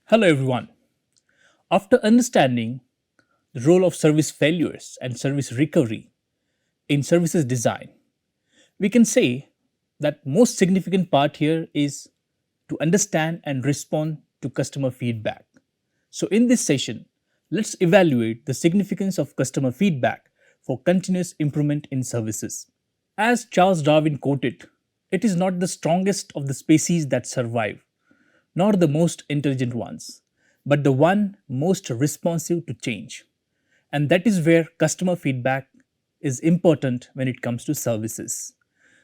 Hello, everyone. After understanding the role of service failures and service recovery in services design, we can say that most significant part here is to understand and respond to customer feedback. So, in this session, let's evaluate the significance of customer feedback for continuous improvement in services. As Charles Darwin quoted, it is not the strongest of the species that survive, nor the most intelligent ones, but the one most responsive to change. And that is where customer feedback is important when it comes to services.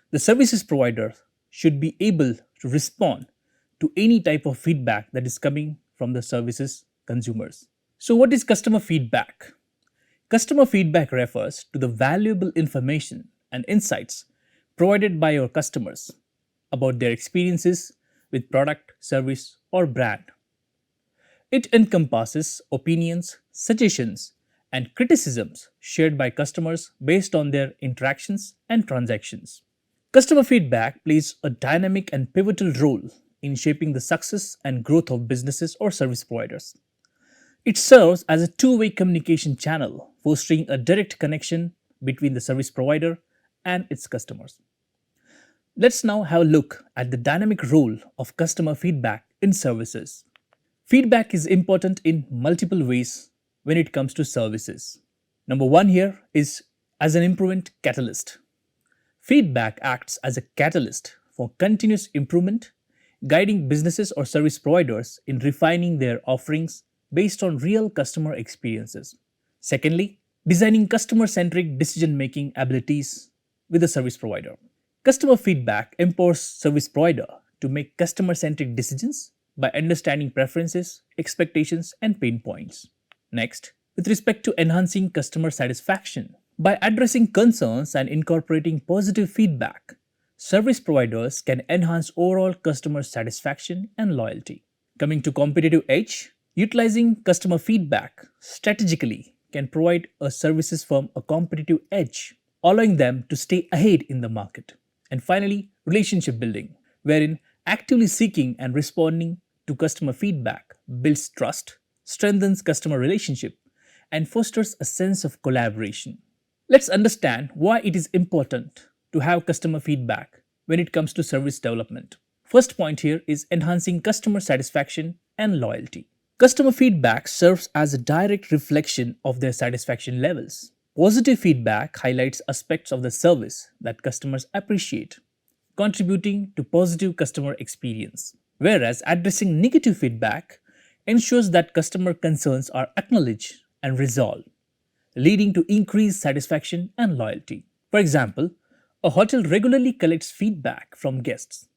The services provider should be able to respond to any type of feedback that is coming from the services consumers. So, what is customer feedback? Customer feedback refers to the valuable information and insights provided by your customers about their experiences with product, service, or brand. It encompasses opinions, suggestions, and criticisms shared by customers based on their interactions and transactions. Customer feedback plays a dynamic and pivotal role in shaping the success and growth of businesses or service providers. It serves as a two-way communication channel, fostering a direct connection between the service provider and its customers. Let's now have a look at the dynamic role of customer feedback in services. Feedback is important in multiple ways when it comes to services. Number one here is as an improvement catalyst. Feedback acts as a catalyst for continuous improvement, guiding businesses or service providers in refining their offerings based on real customer experiences. Secondly, designing customer centric decision making abilities with the service provider. Customer feedback empowers service provider to make customer centric decisions by understanding preferences, expectations, and pain points. Next, with respect to enhancing customer satisfaction, by addressing concerns and incorporating positive feedback, service providers can enhance overall customer satisfaction and loyalty. Coming to competitive edge, utilizing customer feedback strategically can provide a services firm a competitive edge, allowing them to stay ahead in the market. And finally, relationship building, wherein actively seeking and responding to customer feedback builds trust, strengthens customer relationship, and fosters a sense of collaboration. Let's understand why it is important to have customer feedback when it comes to service development. First point here is enhancing customer satisfaction and loyalty. Customer feedback serves as a direct reflection of their satisfaction levels. Positive feedback highlights aspects of the service that customers appreciate, contributing to positive customer experience. Whereas addressing negative feedback ensures that customer concerns are acknowledged and resolved, leading to increased satisfaction and loyalty. For example, a hotel regularly collects feedback from guests.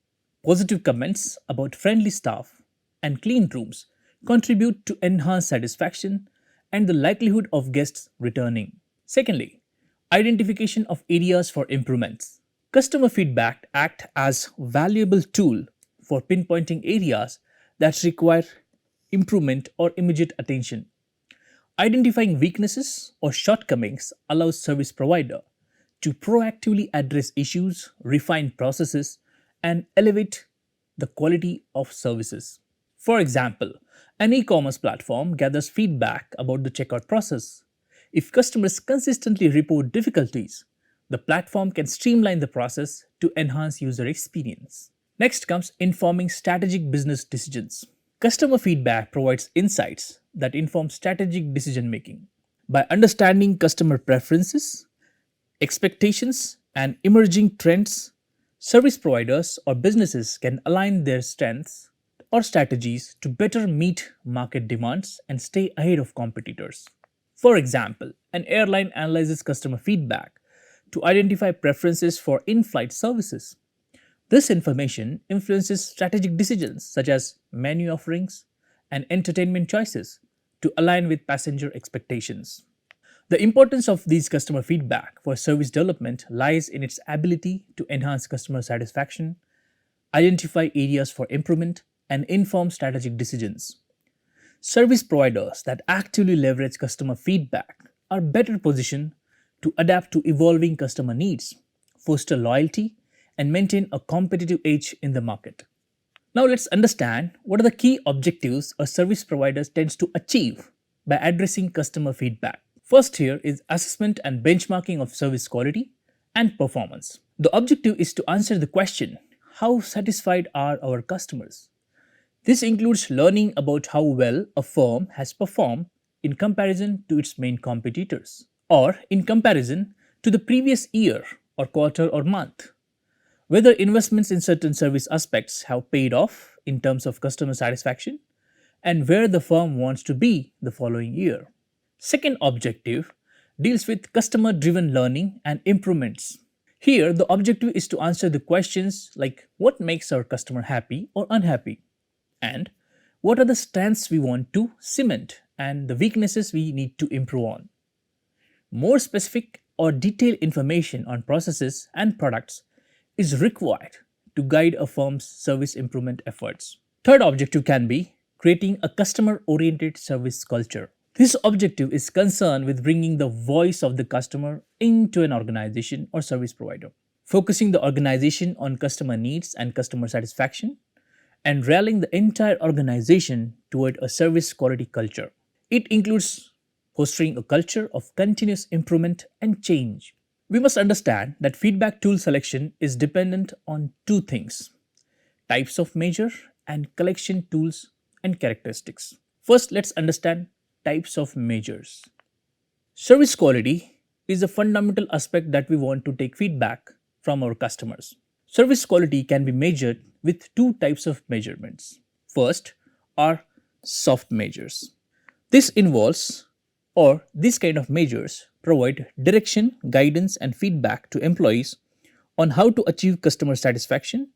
Positive comments about friendly staff and clean rooms contribute to enhanced satisfaction and the likelihood of guests returning. Secondly, identification of areas for improvements. Customer feedback act as valuable tool for pinpointing areas that require improvement or immediate attention. Identifying weaknesses or shortcomings allows service provider to proactively address issues, refine processes, and elevate the quality of services. For example, an e-commerce platform gathers feedback about the checkout process. If customers consistently report difficulties, the platform can streamline the process to enhance user experience. Next comes informing strategic business decisions. Customer feedback provides insights that inform strategic decision making. By understanding customer preferences, expectations, and emerging trends, service providers or businesses can align their strengths or strategies to better meet market demands and stay ahead of competitors. For example, an airline analyzes customer feedback to identify preferences for in flight services. This information influences strategic decisions such as menu offerings and entertainment choices to align with passenger expectations. The importance of these customer feedback for service development lies in its ability to enhance customer satisfaction, identify areas for improvement, and inform strategic decisions. Service providers that actively leverage customer feedback are better positioned to adapt to evolving customer needs, foster loyalty, and maintain a competitive edge in the market. Now let's understand what are the key objectives a service provider tends to achieve by addressing customer feedback. First here is assessment and benchmarking of service quality and performance. The objective is to answer the question, how satisfied are our customers? This includes learning about how well a firm has performed in comparison to its main competitors or in comparison to the previous year or quarter or month. Whether investments in certain service aspects have paid off in terms of customer satisfaction and where the firm wants to be the following year. Second objective deals with customer driven learning and improvements. Here, the objective is to answer the questions like what makes our customer happy or unhappy, and what are the strengths we want to cement and the weaknesses we need to improve on. More specific or detailed information on processes and products is required to guide a firm's service improvement efforts. Third objective can be creating a customer oriented service culture. This objective is concerned with bringing the voice of the customer into an organization or service provider, focusing the organization on customer needs and customer satisfaction, and rallying the entire organization toward a service quality culture. It includes fostering a culture of continuous improvement and change. We must understand that feedback tool selection is dependent on two things: types of measure and collection tools and characteristics. First, let's understand types of measures. Service quality is a fundamental aspect that we want to take feedback from our customers. Service quality can be measured with two types of measurements. First are soft measures. This involves, or these kind of measures provide direction, guidance, and feedback to employees on how to achieve customer satisfaction,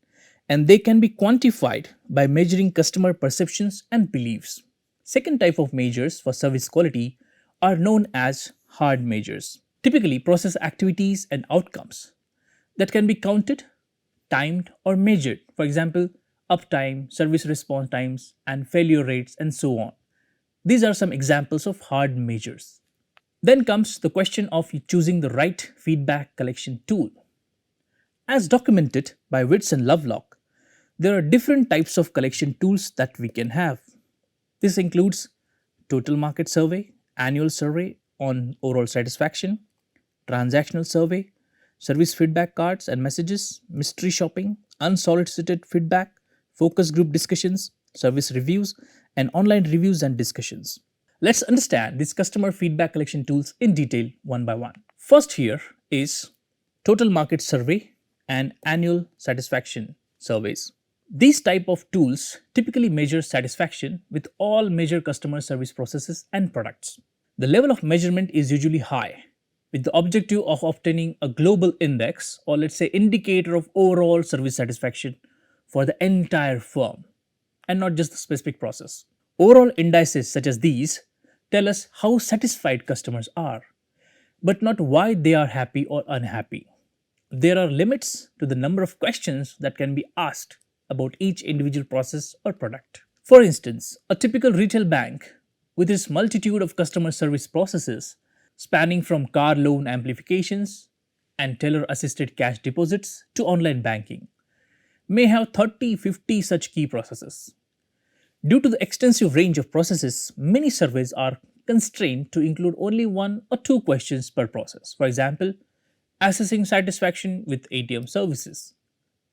and they can be quantified by measuring customer perceptions and beliefs. Second type of measures for service quality are known as hard measures, typically process activities and outcomes that can be counted, timed, or measured. For example, uptime, service response times, and failure rates, and so on. These are some examples of hard measures. Then comes the question of choosing the right feedback collection tool. As documented by Witts and Lovelock, there are different types of collection tools that we can have. This includes total market survey, annual survey on overall satisfaction, transactional survey, service feedback cards and messages, mystery shopping, unsolicited feedback, focus group discussions, service reviews, and online reviews and discussions. Let's understand these customer feedback collection tools in detail one by one. First here is total market survey and annual satisfaction surveys. These type of tools typically measure satisfaction with all major customer service processes and products. The level of measurement is usually high, with the objective of obtaining a global index, or let's say indicator of overall service satisfaction for the entire firm and not just the specific process. Overall indices such as these tell us how satisfied customers are, but not why they are happy or unhappy. There are limits to the number of questions that can be asked about each individual process or product. For instance, a typical retail bank, with its multitude of customer service processes spanning from car loan amplifications and teller assisted cash deposits to online banking, may have 30-50 such key processes. Due to the extensive range of processes, many surveys are constrained to include only one or two questions per process. For example, assessing satisfaction with ATM services.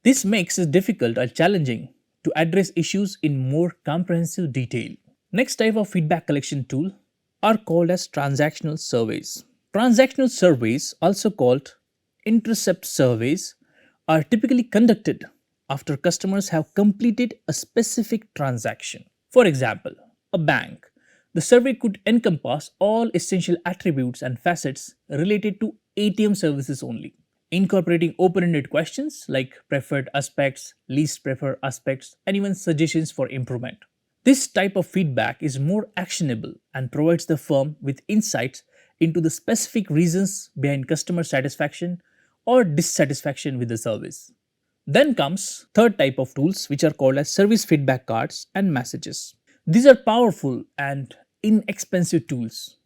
This makes it difficult or challenging to address issues in more comprehensive detail. Next type of feedback collection tool are called as transactional surveys. Transactional surveys, also called intercept surveys, are typically conducted after customers have completed a specific transaction. For example, a bank. The survey could encompass all essential attributes and facets related to ATM services only, incorporating open-ended questions like preferred aspects, least preferred aspects, and even suggestions for improvement. This type of feedback is more actionable and provides the firm with insights into the specific reasons behind customer satisfaction or dissatisfaction with the service. Then comes third type of tools, which are called as service feedback cards and messages. These are powerful and inexpensive tools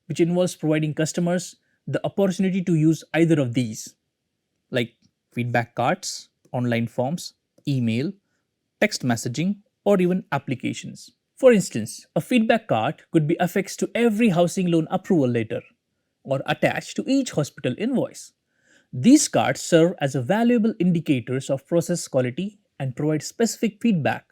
which involves providing customers the opportunity to use either of these, like feedback cards, online forms, email, text messaging, or even applications. For instance, a feedback card could be affixed to every housing loan approval letter or attached to each hospital invoice. These cards serve as a valuable indicators of process quality and provide specific feedback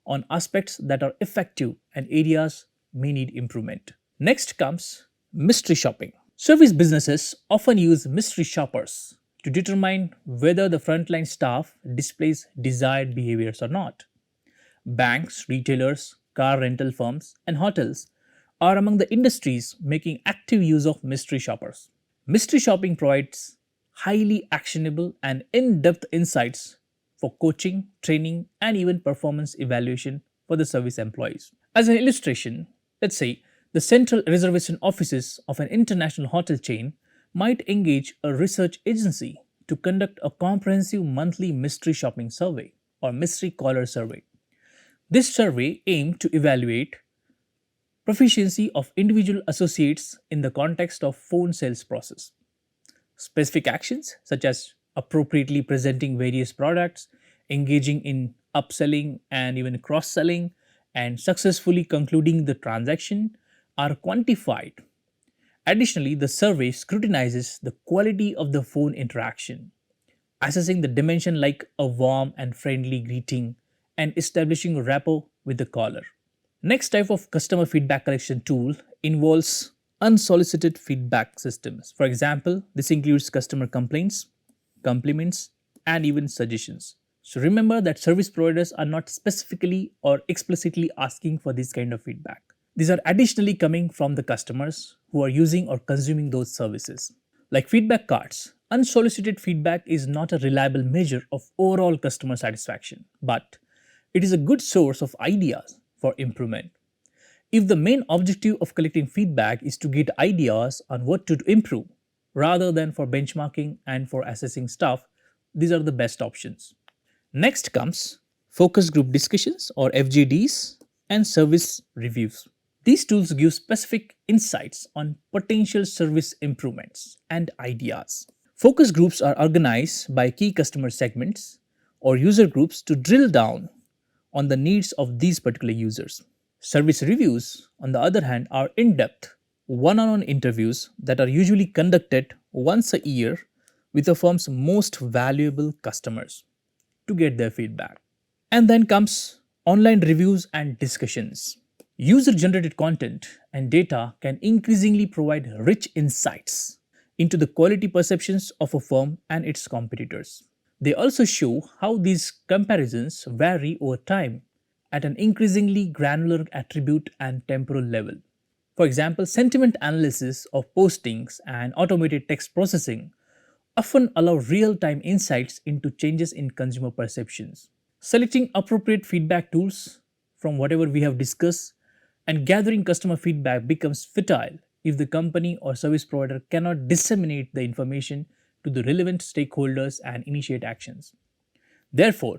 on aspects that are effective and areas may need improvement. Next comes mystery shopping. Service businesses often use mystery shoppers to determine whether the frontline staff displays desired behaviors or not. Banks, retailers, car rental firms, and hotels are among the industries making active use of mystery shoppers. Mystery shopping provides highly actionable and in depth insights for coaching, training, and even performance evaluation for the service employees. As an illustration, let's say the central reservation offices of an international hotel chain might engage a research agency to conduct a comprehensive monthly mystery shopping survey or mystery caller survey. This survey aimed to evaluate proficiency of individual associates in the context of phone sales process. Specific actions such as appropriately presenting various products, engaging in upselling and even cross selling, and successfully concluding the transaction are quantified. Additionally, the survey scrutinizes the quality of the phone interaction, assessing the dimension like a warm and friendly greeting and establishing a rapport with the caller. Next type of customer feedback collection tool involves unsolicited feedback systems. For example, this includes customer complaints, compliments, and even suggestions. So remember that service providers are not specifically or explicitly asking for this kind of feedback. These are additionally coming from the customers who are using or consuming those services. Like feedback cards, unsolicited feedback is not a reliable measure of overall customer satisfaction, but it is a good source of ideas for improvement. If the main objective of collecting feedback is to get ideas on what to improve, rather than for benchmarking and for assessing stuff, these are the best options. Next comes focus group discussions or FGDs and service reviews. These tools give specific insights on potential service improvements and ideas. Focus groups are organized by key customer segments or user groups to drill down on the needs of these particular users. Service reviews, on the other hand, are in depth, one on one interviews that are usually conducted once a year with a firm's most valuable customers to get their feedback. And then comes online reviews and discussions. User generated content and data can increasingly provide rich insights into the quality perceptions of a firm and its competitors. They also show how these comparisons vary over time at an increasingly granular attribute and temporal level. For example, sentiment analysis of postings and automated text processing often allow real time insights into changes in consumer perceptions. Selecting appropriate feedback tools from whatever we have discussed and gathering customer feedback becomes futile if the company or service provider cannot disseminate the information to the relevant stakeholders and initiate actions. Therefore,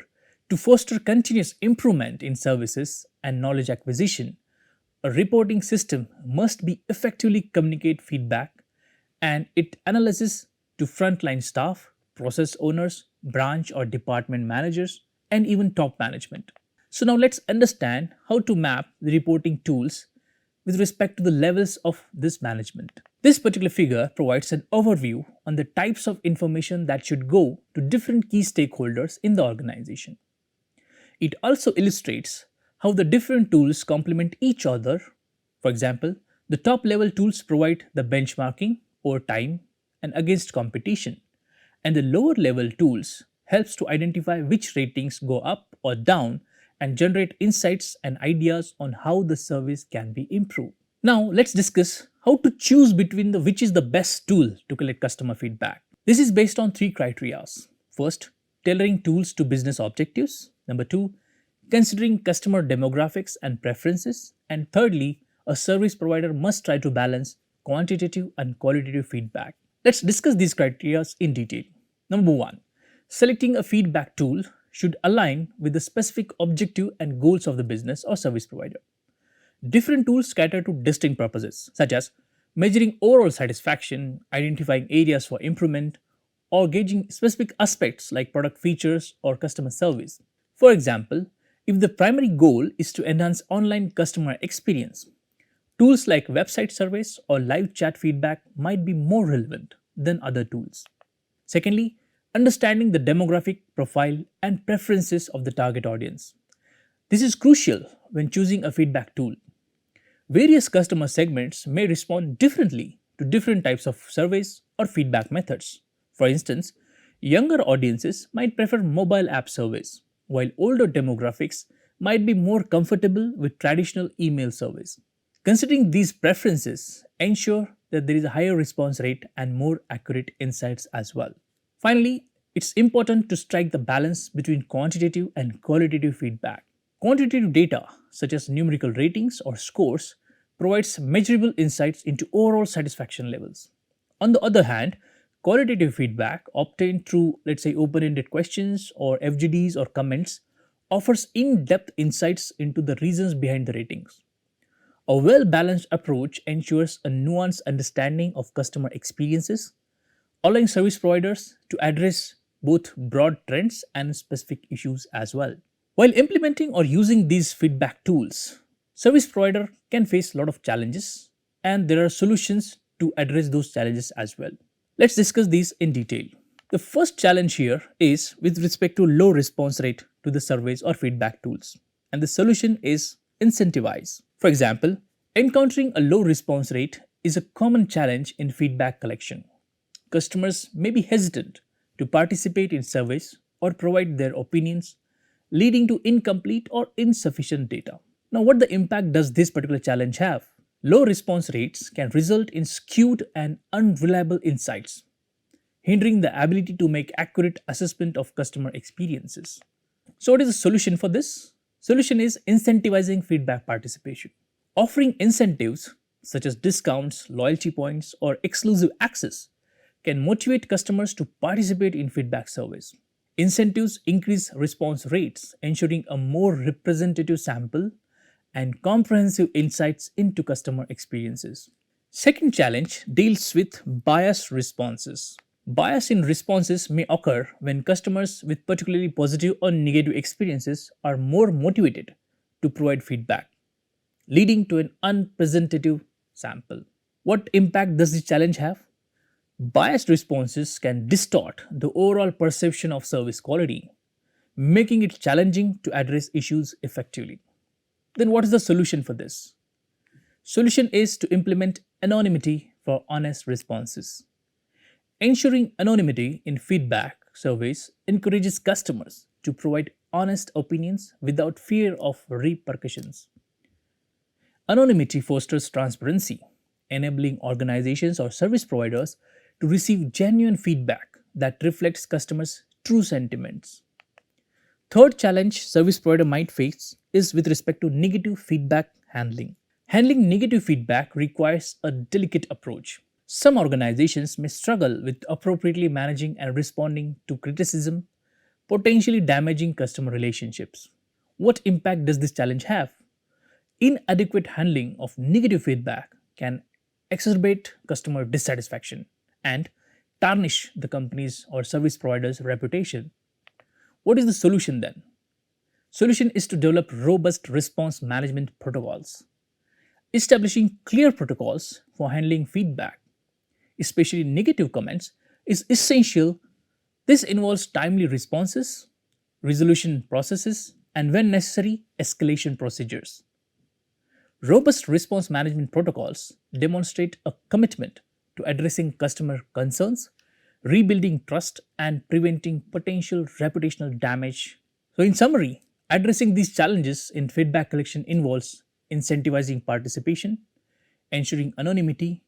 to foster continuous improvement in services and knowledge acquisition, a reporting system must be effectively communicate feedback and it analyzes to frontline staff, process owners, branch or department managers, and even top management. So now let's understand how to map the reporting tools with respect to the levels of this management. This particular figure provides an overview on the types of information that should go to different key stakeholders in the organization. It also illustrates how the different tools complement each other. For example, the top level tools provide the benchmarking over time and against competition, and the lower level tools helps to identify which ratings go up or down and generate insights and ideas on how the service can be improved. Now let's discuss how to choose between the which is the best tool to collect customer feedback. This is based on three criteria. First, tailoring tools to business objectives. Number two, considering customer demographics and preferences. And thirdly, a service provider must try to balance quantitative and qualitative feedback. Let's discuss these criteria in detail. Number one, selecting a feedback tool should align with the specific objective and goals of the business or service provider. Different tools cater to distinct purposes, such as measuring overall satisfaction, identifying areas for improvement, or gauging specific aspects like product features or customer service. For example, If the primary goal is to enhance online customer experience, tools like website surveys or live chat feedback might be more relevant than other tools. Secondly, understanding the demographic profile and preferences of the target audience. This is crucial when choosing a feedback tool. Various customer segments may respond differently to different types of surveys or feedback methods. For instance, younger audiences might prefer mobile app surveys, while older demographics might be more comfortable with traditional email surveys. Considering these preferences, ensure that there is a higher response rate and more accurate insights as well. Finally, it's important to strike the balance between quantitative and qualitative feedback. Quantitative data, such as numerical ratings or scores, provides measurable insights into overall satisfaction levels. On the other hand, qualitative feedback obtained through, let's say, open ended questions or FGDs or comments offers in depth insights into the reasons behind the ratings. A well balanced approach ensures a nuanced understanding of customer experiences, allowing service providers to address both broad trends and specific issues as well. While implementing or using these feedback tools, service provider can face a lot of challenges and there are solutions to address those challenges as well. Let's discuss these in detail. The first challenge here is with respect to low response rate to the surveys or feedback tools, and the solution is incentivize. For example, encountering a low response rate is a common challenge in feedback collection. Customers may be hesitant to participate in surveys or provide their opinions, leading to incomplete or insufficient data. Now, what the impact does this particular challenge have? Low response rates can result in skewed and unreliable insights, hindering the ability to make accurate assessment of customer experiences. So, what is the solution for this? Solution is incentivizing feedback participation. Offering incentives such as discounts, loyalty points, or exclusive access can motivate customers to participate in feedback surveys. Incentives increase response rates, ensuring a more representative sample and comprehensive insights into customer experiences. Second challenge deals with biased responses. Bias in responses may occur when customers with particularly positive or negative experiences are more motivated to provide feedback, leading to an unrepresentative sample. What impact does this challenge have? Biased responses can distort the overall perception of service quality, making it challenging to address issues effectively. Then what is the solution for this? Solution is to implement anonymity for honest responses. Ensuring anonymity in feedback surveys encourages customers to provide honest opinions without fear of repercussions. Anonymity fosters transparency, enabling organizations or service providers to receive genuine feedback that reflects customers' true sentiments. Third challenge service provider might face is with respect to negative feedback handling. Handling negative feedback requires a delicate approach. Some organizations may struggle with appropriately managing and responding to criticism, potentially damaging customer relationships. What impact does this challenge have? Inadequate handling of negative feedback can exacerbate customer dissatisfaction and tarnish the company's or service provider's reputation. What is the solution then? Solution is to develop robust response management protocols. Establishing clear protocols for handling feedback, especially negative comments, is essential. This involves timely responses, resolution processes, and when necessary, escalation procedures. Robust response management protocols demonstrate a commitment to addressing customer concerns, rebuilding trust, and preventing potential reputational damage. So, in summary, addressing these challenges in feedback collection involves incentivizing participation, ensuring anonymity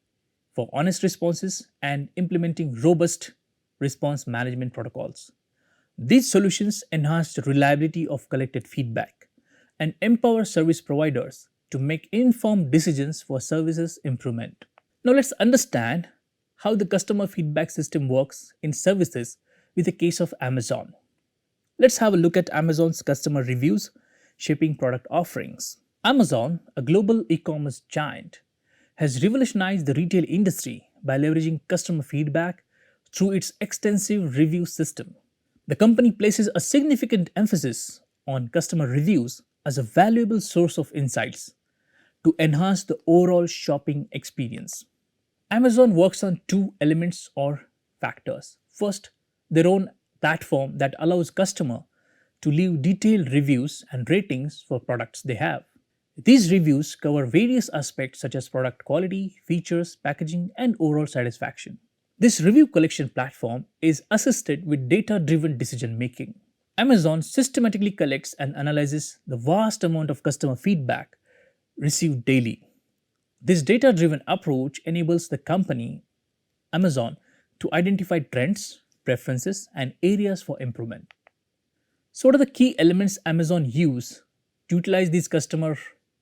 for honest responses, and implementing robust response management protocols. These solutions enhance the reliability of collected feedback and empower service providers to make informed decisions for services improvement. Now, let's understand how the customer feedback system works in services with the case of Amazon. Let's have a look at Amazon's customer reviews shaping product offerings. Amazon, a global e commerce giant, has revolutionized the retail industry by leveraging customer feedback through its extensive review system. The company places a significant emphasis on customer reviews as a valuable source of insights to enhance the overall shopping experience. Amazon works on two elements or factors. First, their own platform that allows customer to leave detailed reviews and ratings for products they have. These reviews cover various aspects such as product quality, features, packaging, and overall satisfaction. This review collection platform is assisted with data driven decision making. Amazon systematically collects and analyzes the vast amount of customer feedback received daily. This data driven approach enables the company, Amazon, to identify trends, preferences, and areas for improvement. So, what are the key elements Amazon use to utilize these customer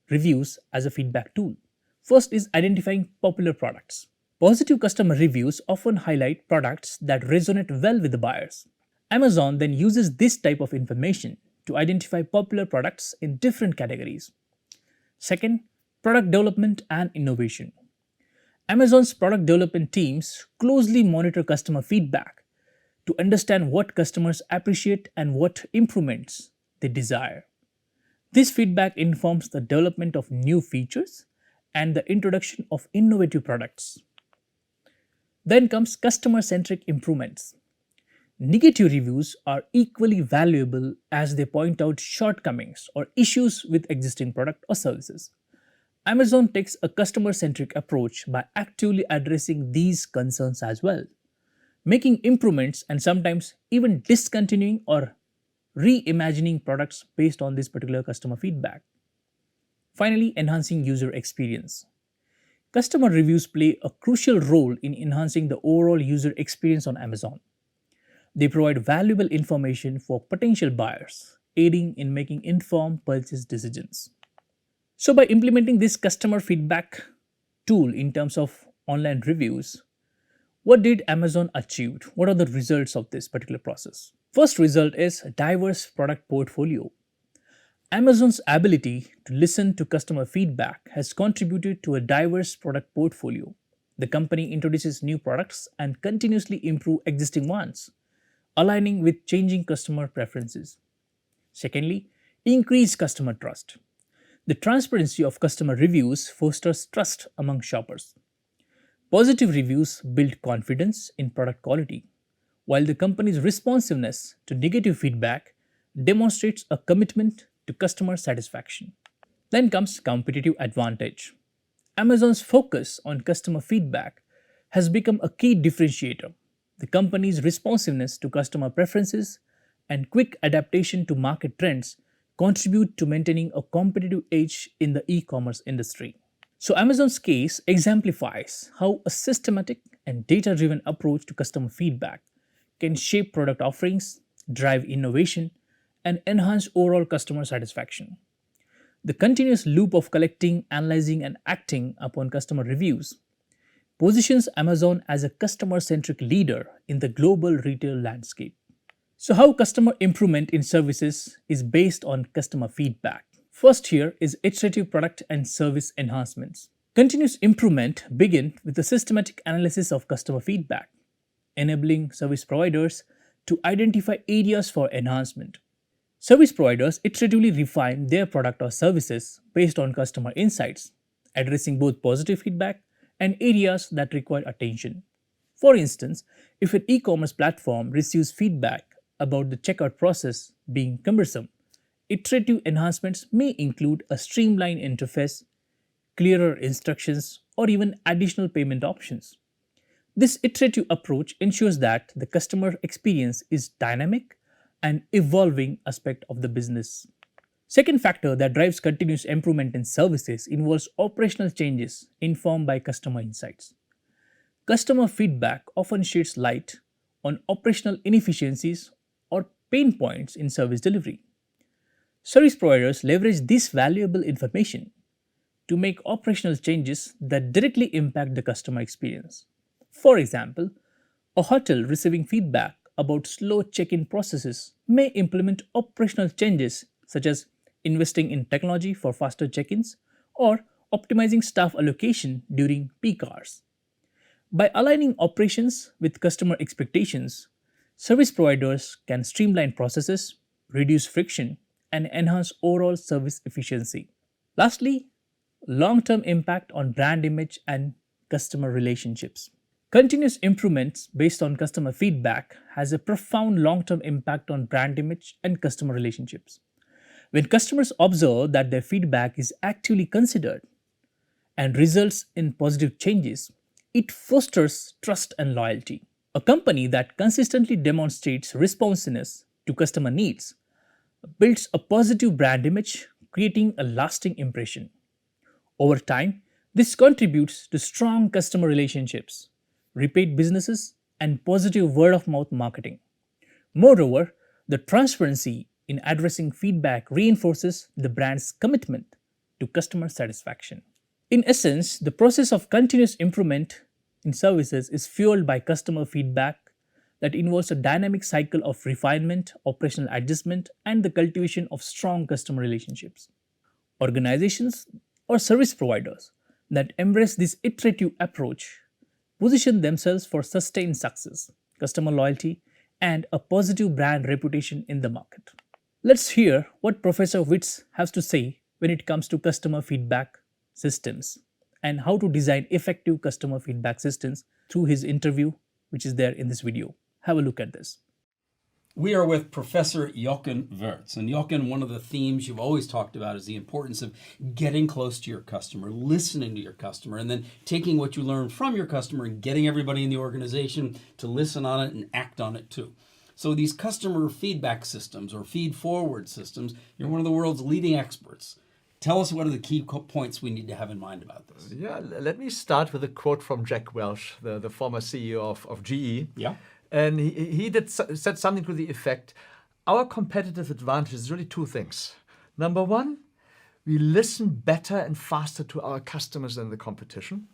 reviews as a feedback tool? First is identifying popular products. Positive customer reviews often highlight products that resonate well with the buyers. Amazon then uses this type of information to identify popular products in different categories. Second, product development and innovation. Amazon's product development teams closely monitor customer feedback to understand what customers appreciate and what improvements they desire. This feedback informs the development of new features and the introduction of innovative products. Then comes customer centric improvements. Negative reviews are equally valuable as they point out shortcomings or issues with existing product or services. Amazon takes a customer centric approach by actively addressing these concerns as well, making improvements and sometimes even discontinuing or reimagining products based on this particular customer feedback. Finally, enhancing user experience. Customer reviews play a crucial role in enhancing the overall user experience on Amazon. They provide valuable information for potential buyers, aiding in making informed purchase decisions. So, by implementing this customer feedback tool in terms of online reviews, what did Amazon achieve? What are the results of this particular process? First result is a diverse product portfolio. Amazon's ability to listen to customer feedback has contributed to a diverse product portfolio. The company introduces new products and continuously improve existing ones, aligning with changing customer preferences. Secondly, increase customer trust. The transparency of customer reviews fosters trust among shoppers. Positive reviews build confidence in product quality, while the company's responsiveness to negative feedback demonstrates a commitment to customer satisfaction. Then comes competitive advantage. Amazon's focus on customer feedback has become a key differentiator. The company's responsiveness to customer preferences and quick adaptation to market trends contribute to maintaining a competitive edge in the e commerce industry. So, Amazon's case exemplifies how a systematic and data driven approach to customer feedback can shape product offerings, drive innovation, and enhance overall customer satisfaction. The continuous loop of collecting, analyzing, and acting upon customer reviews positions Amazon as a customer centric leader in the global retail landscape. So, how customer improvement in services is based on customer feedback? First, here is iterative product and service enhancements. Continuous improvement begins with the systematic analysis of customer feedback, enabling service providers to identify areas for enhancement. Service providers iteratively refine their product or services based on customer insights, addressing both positive feedback and areas that require attention. For instance, if an e commerce platform receives feedback about the checkout process being cumbersome, iterative enhancements may include a streamlined interface, clearer instructions, or even additional payment options. This iterative approach ensures that the customer experience is dynamic and evolving aspect of the business. Second factor that drives continuous improvement in services involves operational changes informed by customer insights. Customer feedback often sheds light on operational inefficiencies or pain points in service delivery. Service providers leverage this valuable information to make operational changes that directly impact the customer experience. For example, a hotel receiving feedback about slow check in processes may implement operational changes such as investing in technology for faster check ins or optimizing staff allocation during peak hours. By aligning operations with customer expectations, service providers can streamline processes, reduce friction, and enhance overall service efficiency. Lastly, long term impact on brand image and customer relationships. Continuous improvements based on customer feedback has a profound long term impact on brand image and customer relationships. When customers observe that their feedback is actively considered and results in positive changes, it fosters trust and loyalty. A company that consistently demonstrates responsiveness to customer needs builds a positive brand image, creating a lasting impression. Over time, this contributes to strong customer relationships, repeat businesses, and positive word of mouth marketing. Moreover, the transparency in addressing feedback reinforces the brand's commitment to customer satisfaction. In essence, the process of continuous improvement in services is fueled by customer feedback that involves a dynamic cycle of refinement, operational adjustment, and the cultivation of strong customer relationships. Organizations or service providers that embrace this iterative approach position themselves for sustained success, customer loyalty, and a positive brand reputation in the market. Let's hear what Professor Witz has to say when it comes to customer feedback systems and how to design effective customer feedback systems through his interview, which is there in this video. Have a look at this. We are with Professor Jochen Wirtz. And Jochen, one of the themes you've always talked about is the importance of getting close to your customer, listening to your customer, and then taking what you learn from your customer and getting everybody in the organization to listen on it and act on it too. So these customer feedback systems or feed-forward systems, you're one of the world's leading experts. Tell us what are the key points we need to have in mind about this. Yeah, let me start with a quote from Jack Welch, the former CEO of GE. Yeah. And he said something to the effect, our competitive advantage is really two things. Number one, we listen better and faster to our customers than the competition.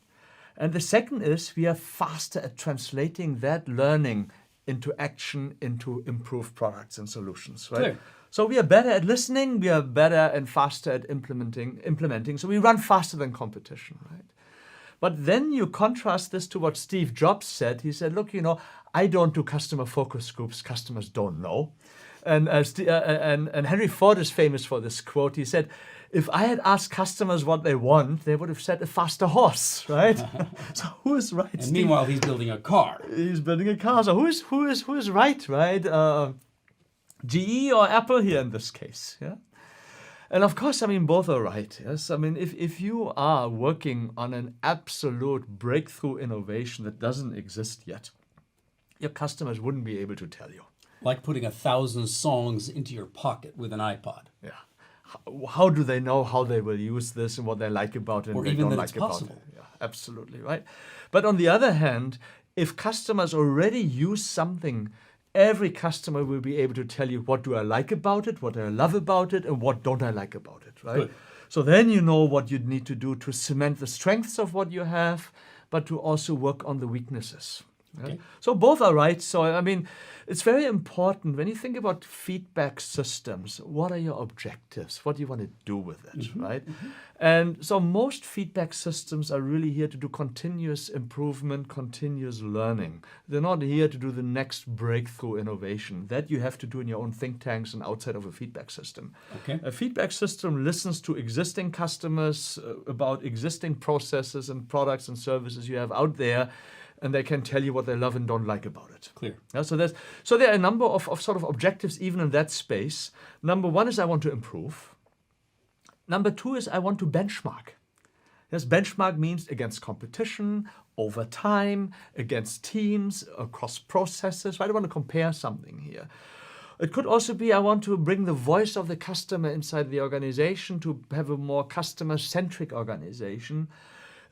And the second is we are faster at translating that learning into action, into improved products and solutions, right? Clear. So we are better at listening, we are better and faster at implementing. So we run faster than competition, right? But then you contrast this to what Steve Jobs said. He said, look, I don't do customer focus groups. Customers don't know. And Henry Ford is famous for this quote. He said, if I had asked customers what they want, they would have said a faster horse, right? So who is right? And meanwhile, he's building a car. He's building a car. So who is right, right? GE or Apple here in this case, yeah? And of course, both are right, yes? If you are working on an absolute breakthrough innovation that doesn't exist yet, your customers wouldn't be able to tell you. Like putting 1,000 songs into your pocket with an iPod. Yeah. How do they know how they will use this and what they like about it and Or what they even don't that like it's about possible. it? Yeah, absolutely, right? But on the other hand, if customers already use something, every customer will be able to tell you what do I like about it, what do I love about it, and what don't I like about it, right? Good. So then you know what you need to do to cement the strengths of what you have, but to also work on the weaknesses. Yeah? Okay. So both are right. So it's very important when you think about feedback systems, what are your objectives? What do you want to do with it, right? And so most feedback systems are really here to do continuous improvement, continuous learning. They're not here to do the next breakthrough innovation. That you have to do in your own think tanks and outside of a feedback system. Okay. A feedback system listens to existing customers about existing processes and products and services you have out there, and they can tell you what they love and don't like about it. Clear. Yeah, so there are a number of sort of objectives even in that space. Number one is I want to improve. Number two is I want to benchmark. Yes, benchmark means against competition, over time, against teams, across processes. Right? I want to compare something here. It could also be I want to bring the voice of the customer inside the organization to have a more customer-centric organization.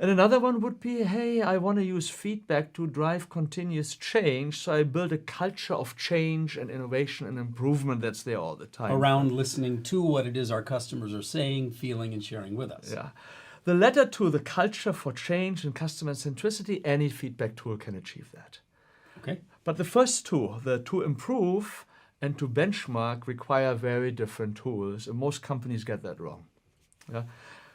And another one would be, hey, I want to use feedback to drive continuous change, so I build a culture of change and innovation and improvement that's there all the time. Around listening to what it is our customers are saying, feeling, and sharing with us. Yeah. The latter two, the culture for change and customer centricity, any feedback tool can achieve that. Okay. But the first two, the to improve and to benchmark, require very different tools, and most companies get that wrong. Yeah.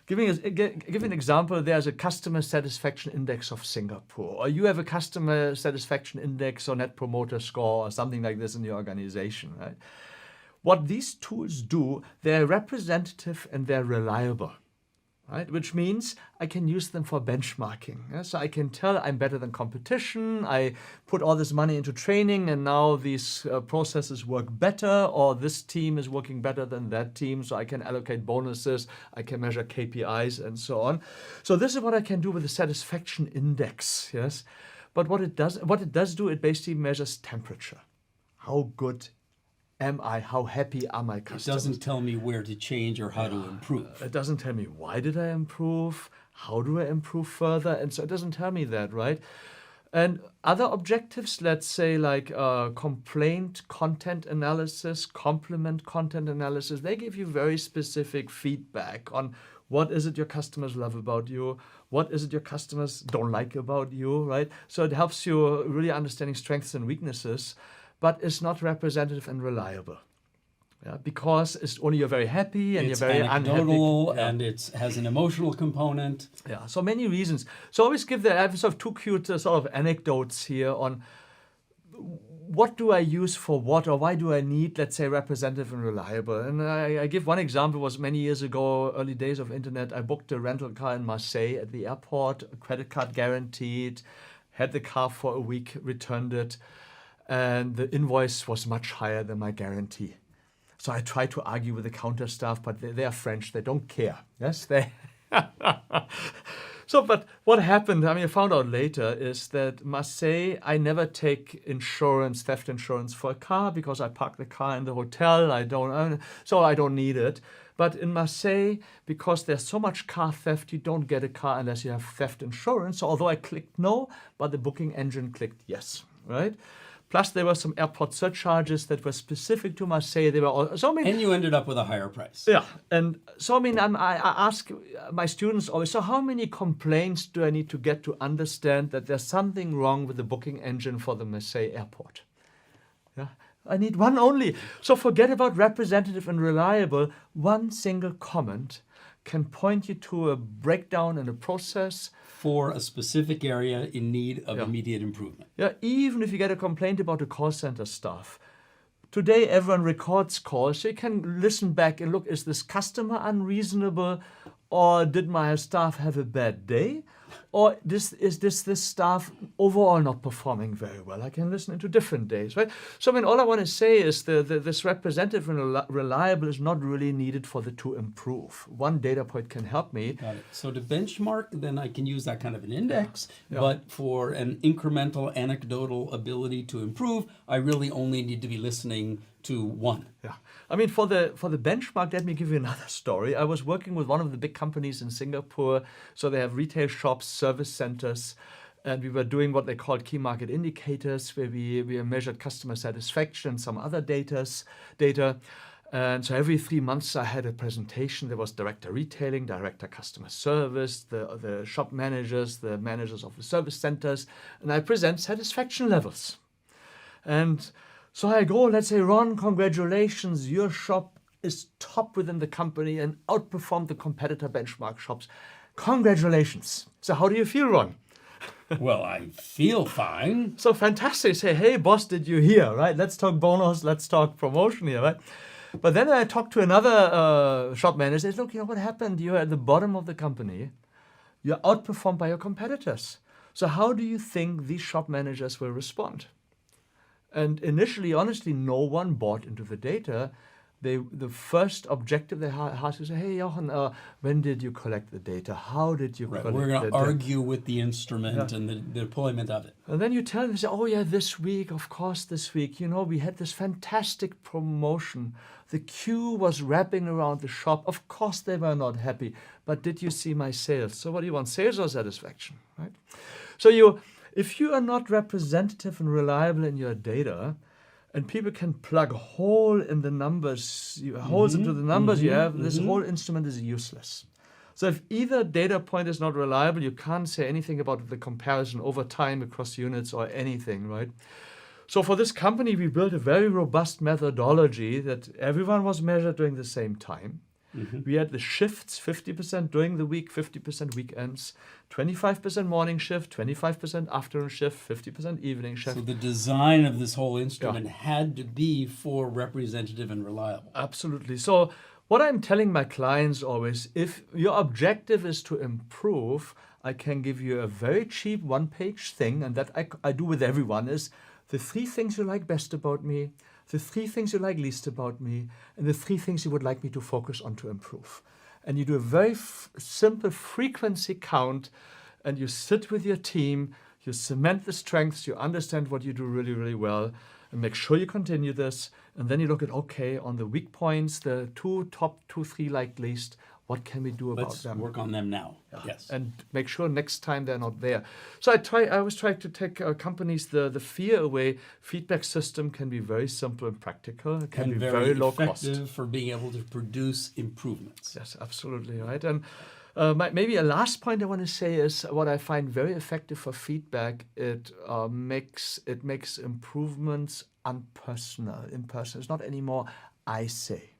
Give an example, there's a customer satisfaction index of Singapore, or you have a customer satisfaction index or net promoter score or something like this in your organization, right? what these tools do, they're representative and they're reliable. Right? Which means I can use them for benchmarking. Yeah? So I can tell I'm better than competition. I put all this money into training and now these processes work better, or this team is working better than that team. So I can allocate bonuses, I can measure KPIs and so on. So this is what I can do with the satisfaction index. Yes, but what it does do, it basically measures temperature. How good am I? How happy are my It customers? doesn't tell me where to change or how to improve. It doesn't tell me why did I improve, how do I improve further, and so it doesn't tell me that, right? And other objectives, let's say like complaint content analysis, compliment content analysis, they give you very specific feedback on what is it your customers love about you, what is it your customers don't like about you, right? So it helps you really understanding strengths and weaknesses, but it's not representative and reliable. Yeah, because it's only you're very happy and It's you're very anecdotal unhappy. Yeah. and it has an emotional component. Yeah, so many reasons. So I always give I have sort of two cute sort of anecdotes here on what do I use for what, or why do I need, let's say, representative and reliable. And I give one example. Was many years ago, early days of internet. I booked a rental car in Marseille at the airport, a credit card guaranteed, had the car for a week, returned it, and the invoice was much higher than my guarantee. So I tried to argue with the counter staff, but they are French. They don't care. Yes, they. So, but what happened, I mean, I found out later, is that Marseille, I never take insurance, theft insurance for a car because I park the car in the hotel. So I don't need it. But in Marseille, because there's so much car theft, you don't get a car unless you have theft insurance. So although I clicked no, but the booking engine clicked yes, right? Plus, there were some airport surcharges that were specific to Marseille. They were all, so I mean, And you ended up with a higher price. yeah, and so I mean, I ask my students always, so how many complaints do I need to get to understand that there's something wrong with the booking engine for the Marseille airport? Yeah, I need one only. So forget about representative and reliable. One single comment can point you to a breakdown in a process. For a specific area in need of Yeah. immediate improvement. Yeah, even if you get a complaint about the call center staff. Today, everyone records calls, so you can listen back and look, is this customer unreasonable, or did my staff have a bad day? Or this staff overall not performing very well? I can listen into different days, right? So I mean, all I want to say is this representative and reliable is not really needed for the to improve. One data point can help me. Got it. So to benchmark, then I can use that kind of an index, but for an incremental anecdotal ability to improve, I really only need to be listening to one. Yeah, I mean, for the benchmark, let me give you another story. I was working with one of the big companies in Singapore. So they have retail shops, service centers, and we were doing what they called key market indicators, where we measured customer satisfaction, some other data. And so every 3 months I had a presentation. There was director retailing, director customer service, the shop managers, the managers of the service centers, and I present satisfaction levels. And so I go, let's say, Ron, congratulations, your shop is top within the company and outperformed the competitor benchmark shops. Congratulations. So how do you feel, Ron? Well, I feel fine. So fantastic. Say, hey, boss, did you hear, right? Let's talk bonus, let's talk promotion here, right? But then I talked to another shop manager. Says, look, you know what happened? You're at the bottom of the company. You're outperformed by your competitors. So how do you think these shop managers will respond? And initially, honestly, no one bought into the data. The first objective they asked is, hey, Jochen, when did you collect the data? How did you collect We're the going data? to argue with the instrument and the deployment of it. And then you tell them, say, oh yeah, this week, of course, this week, we had this fantastic promotion. The queue was wrapping around the shop. Of course, they were not happy. But did you see my sales? So what do you want, sales or satisfaction, right? So if you are not representative and reliable in your data, and people can plug hole in the numbers, holes into the numbers you have, this whole instrument is useless. So if either data point is not reliable, you can't say anything about the comparison over time across units or anything, right? So for this company, we built a very robust methodology that everyone was measured during the same time. We had the shifts, 50% during the week, 50% weekends, 25% morning shift, 25% afternoon shift, 50% evening shift. So the design of this whole instrument had to be for representative and reliable. Absolutely. So what I'm telling my clients always, if your objective is to improve, I can give you a very cheap one-page thing, and that I do with everyone, is the 3 things you like best about me, the 3 things you like least about me, and the 3 things you would like me to focus on to improve. And you do a very simple frequency count, and you sit with your team, you cement the strengths, you understand what you do really, really well, and make sure you continue this. And then you look at, okay, on the weak points, the top 2, 3 like least, what can we do about Let's them? work on them now. Yes. And make sure next time they're not there. So I always try to take companies the fear away. Feedback system can be very simple and practical. It can And be very low effective cost. for being able to produce improvements. Yes, absolutely right. And maybe a last point I want to say is what I find very effective for feedback. It makes improvements impersonal. It's not anymore I say.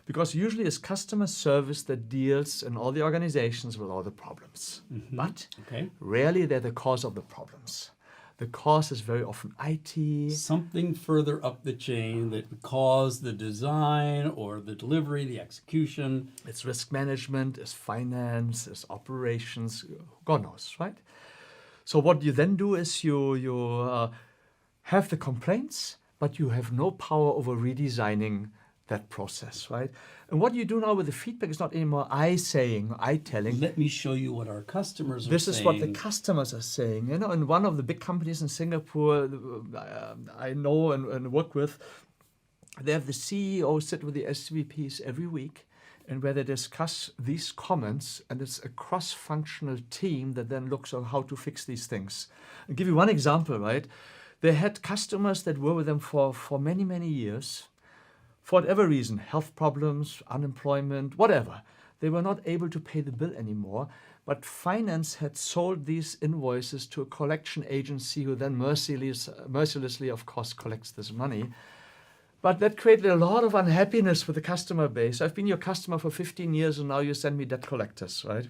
Because usually it's customer service that deals in all the organizations with all the problems. But rarely they're the cause of the problems. The cause is very often IT. Something further up the chain that would cause the design or the delivery, the execution. It's risk management, it's finance, it's operations, God knows, right? So what you then do is you have the complaints, but you have no power over redesigning that process, right? And what you do now with the feedback is not anymore I saying, I telling. Let me show you what our customers are This saying. is what the customers are saying. You know, and one of the big companies in Singapore I know and work with, they have the CEO sit with the SVPs every week, and where they discuss these comments, and it's a cross-functional team that then looks on how to fix these things. I'll give you one example, right? They had customers that were with them for many, many years. For whatever reason, health problems, unemployment, whatever, they were not able to pay the bill anymore. But finance had sold these invoices to a collection agency who then mercilessly, of course, collects this money. But that created a lot of unhappiness with the customer base. I've been your customer for 15 years and now you send me debt collectors, right?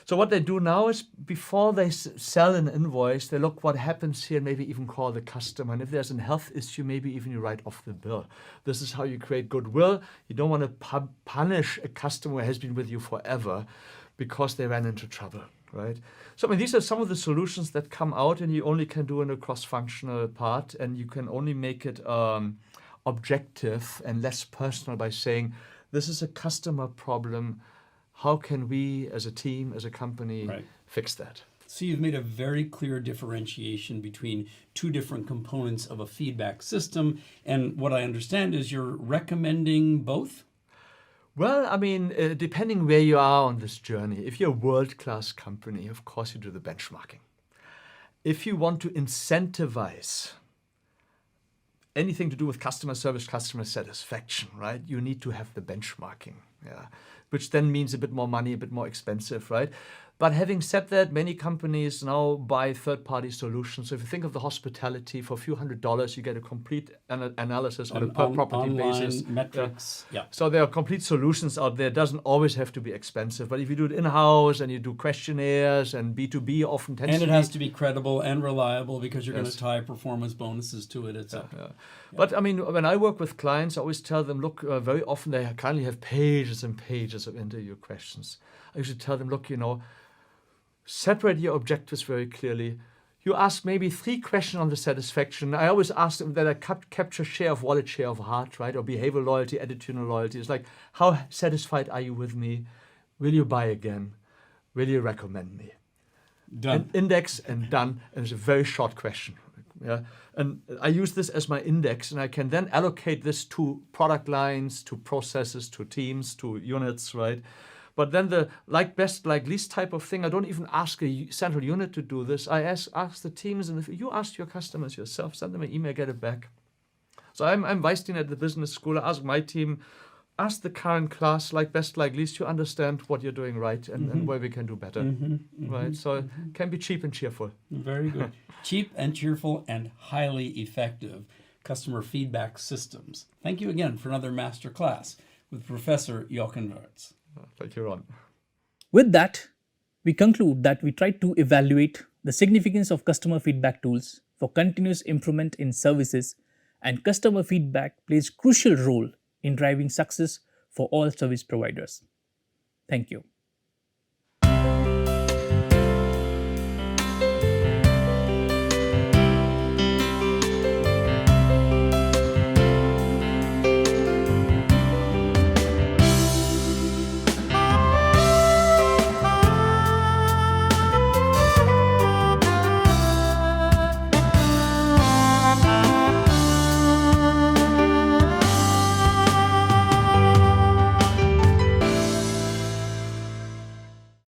So what they do now is before they sell an invoice, they look what happens here, maybe even call the customer. And if there's a health issue, maybe even you write off the bill. This is how you create goodwill. You don't want to punish a customer who has been with you forever because they ran into trouble, right? So I mean, these are some of the solutions that come out and you only can do in a cross-functional part, and you can only make it objective and less personal by saying, this is a customer problem. How can we, as a team, as a company, fix that? So you've made a very clear differentiation between 2 different components of a feedback system. And what I understand is you're recommending both? Well, I mean, depending where you are on this journey. If you're a world-class company, of course you do the benchmarking. If you want to incentivize anything to do with customer service, customer satisfaction, right, you need to have the benchmarking, which then means a bit more money, a bit more expensive, right? But having said that, many companies now buy third-party solutions. So if you think of the hospitality, for a few $100s, you get a complete analysis on a per-property basis. Metrics, So there are complete solutions out there. It doesn't always have to be expensive. But if you do it in-house and you do questionnaires and B2B often tends and to it be... has to be credible and reliable because you're going to tie performance bonuses to it, etc. But I mean, when I work with clients, I always tell them, look, very often they kindly have pages and pages of interview questions. I usually tell them, look, separate your objectives very clearly. You ask maybe 3 questions on the satisfaction. I always ask them that I capture share of wallet, share of heart, right? Or behavioral loyalty, attitudinal loyalty. It's like, how satisfied are you with me? Will you buy again? Will you recommend me? Done. And index and done. And it's a very short question. Yeah. And I use this as my index, and I can then allocate this to product lines, to processes, to teams, to units, right? But then the like best, like least type of thing, I don't even ask a central unit to do this. I ask the teams, and if you ask your customers yourself, send them an email, get it back. So I'm vice dean at the business school. I ask my team, ask the current class, like best, like least, you understand what you're doing right and where we can do better, right? So it can be cheap and cheerful. Very good. Cheap and cheerful and highly effective customer feedback systems. Thank you again for another master class with Professor Jochen Wirtz. Thank you, Ron. With that, we conclude that we tried to evaluate the significance of customer feedback tools for continuous improvement in services, and customer feedback plays crucial role in driving success for all service providers. Thank you.